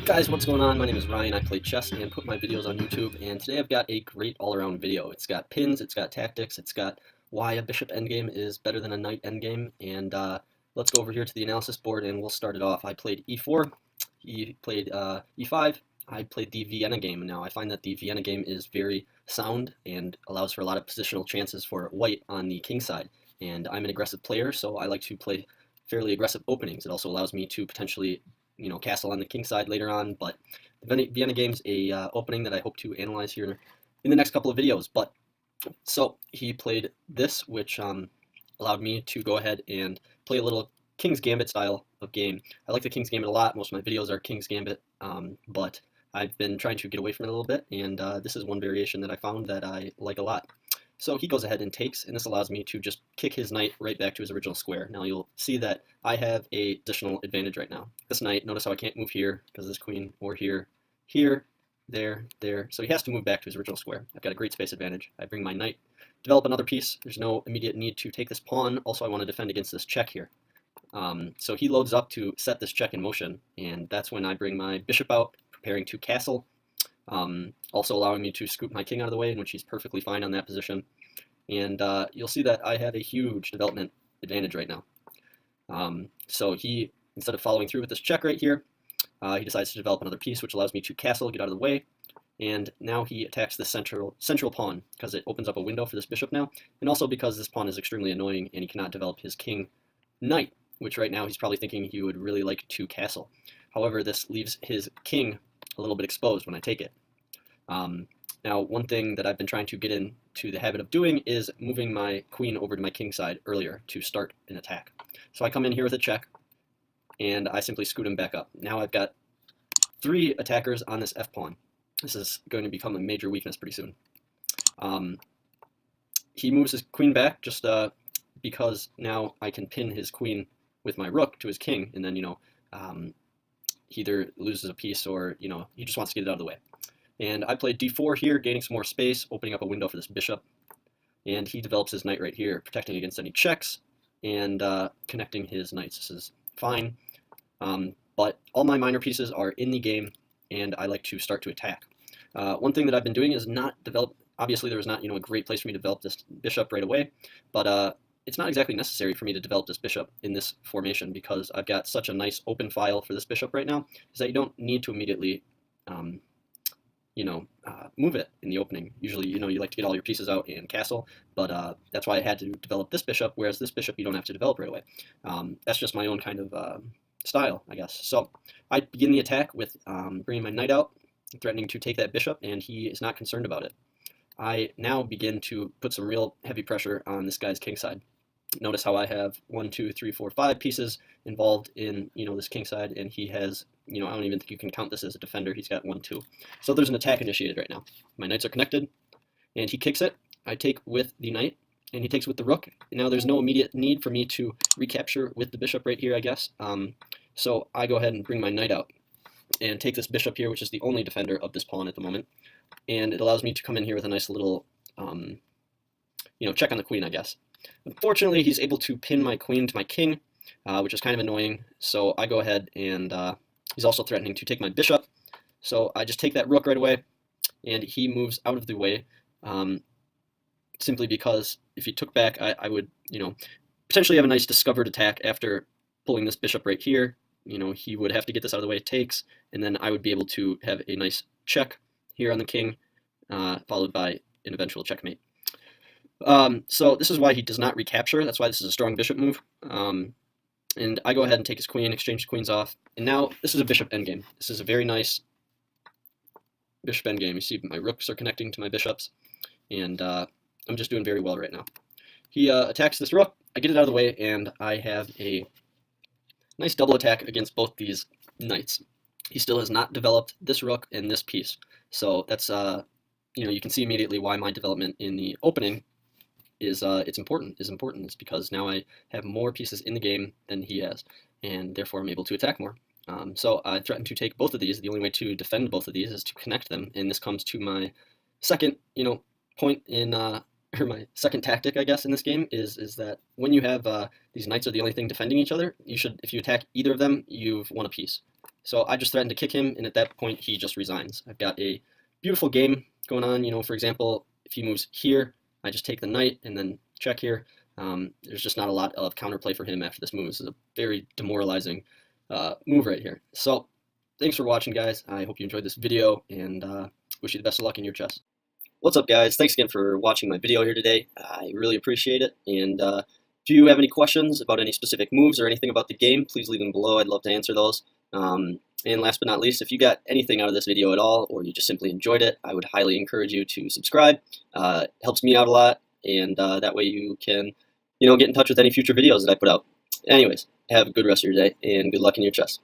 Guys, what's going on? My name is Ryan. I play chess and put my videos on YouTube, and today I've got a great all-around video. It's got pins, it's got tactics, it's got why a bishop endgame is better than a knight endgame, and let's go over here to the analysis board and we'll start it off. I played e4, he played e5, I played the Vienna game. Now I find that the Vienna game is very sound and allows for a lot of positional chances for white on the king side, and I'm an aggressive player, so I like to play fairly aggressive openings. It also allows me to potentially castle on the king side later on. But the Vienna game's a opening that I hope to analyze here in the next couple of videos. But so he played this, which allowed me to go ahead and play a little King's Gambit style of game. I like the King's Gambit a lot. Most of my videos are King's Gambit, but I've been trying to get away from it a little bit, and this is one variation that I found that I like a lot. So he goes ahead and takes, and this allows me to just kick his knight right back to his original square. Now you'll see that I have a additional advantage right now. This knight, notice how I can't move here because this queen, or here, here, there, there. So he has to move back to his original square. I've got a great space advantage. I bring my knight, develop another piece. There's no immediate need to take this pawn. Also, I want to defend against this check here. So he loads up to set this check in motion, and that's when I bring my bishop out, preparing to castle. Also allowing me to scoop my king out of the way, in which he's perfectly fine on that position. And you'll see that I have a huge development advantage right now. So he, instead of following through with this check right here, he decides to develop another piece, which allows me to castle, get out of the way. And now he attacks the central pawn, because it opens up a window for this bishop now, and also because this pawn is extremely annoying and he cannot develop his king knight, which right now he's probably thinking he would really like to castle. However, this leaves his king a little bit exposed when I take it. Now, one thing that I've been trying to get into the habit of doing is moving my queen over to my king side earlier to start an attack. So I come in here with a check, and I simply scoot him back up. Now I've got 3 attackers on this f-pawn. This is going to become a major weakness pretty soon. He moves his queen back just because now I can pin his queen with my rook to his king, and then, he either loses a piece or, he just wants to get it out of the way. And I played d4 here, gaining some more space, opening up a window for this bishop. And he develops his knight right here, protecting against any checks and connecting his knights. This is fine. But all my minor pieces are in the game, and I like to start to attack. One thing that I've been doing is not develop. Obviously, there was not a great place for me to develop this bishop right away, but it's not exactly necessary for me to develop this bishop in this formation because I've got such a nice open file for this bishop right now, is that you don't need to immediately move it in the opening. Usually, you like to get all your pieces out and castle, but that's why I had to develop this bishop, whereas this bishop you don't have to develop right away. That's just my own kind of style, I guess. So I begin the attack with bringing my knight out, threatening to take that bishop, and he is not concerned about it. I now begin to put some real heavy pressure on this guy's king side. Notice how I have 1, 2, 3, 4, 5 pieces involved in this king side, and he has I don't even think you can count this as a defender. He's got 1, 2. So there's an attack initiated right now. My knights are connected, and he kicks it. I take with the knight, and he takes with the rook. Now there's no immediate need for me to recapture with the bishop right here, I guess. So I go ahead and bring my knight out and take this bishop here, which is the only defender of this pawn at the moment, and it allows me to come in here with a nice little check on the queen, I guess. Unfortunately, he's able to pin my queen to my king, which is kind of annoying. So I go ahead and he's also threatening to take my bishop. So I just take that rook right away, and he moves out of the way, simply because if he took back, I would, potentially have a nice discovered attack after pulling this bishop right here. He would have to get this out of the way, it takes, and then I would be able to have a nice check here on the king, followed by an eventual checkmate. So this is why he does not recapture. That's why this is a strong bishop move. And I go ahead and take his queen, exchange the queens off. And now this is a bishop endgame. This is a very nice bishop endgame. You see my rooks are connecting to my bishops. And I'm just doing very well right now. He attacks this rook. I get it out of the way, and I have a nice double attack against both these knights. He still has not developed this rook and this piece. So that's, you can see immediately why my development in the opening is important. It's because now I have more pieces in the game than he has, and therefore I'm able to attack more. So I threaten to take both of these. The only way to defend both of these is to connect them, and this comes to my second, point in, or my second tactic, I guess, in this game is that when you have these knights are the only thing defending each other, you should, if you attack either of them, you've won a piece. So I just threatened to kick him, and at that point he just resigns. I've got a beautiful game going on. For example, if he moves here, I just take the knight and then check here. There's just not a lot of counterplay for him after this move. This is a very demoralizing move right here. So thanks for watching, guys. I hope you enjoyed this video, and wish you the best of luck in your chess. What's up, guys? Thanks again for watching my video here today. I really appreciate it. And if you have any questions about any specific moves or anything about the game, please leave them below. I'd love to answer those. And last but not least, if you got anything out of this video at all, or you just simply enjoyed it, I would highly encourage you to subscribe. It helps me out a lot, and that way you can, get in touch with any future videos that I put out. Anyways, have a good rest of your day, and good luck in your chess.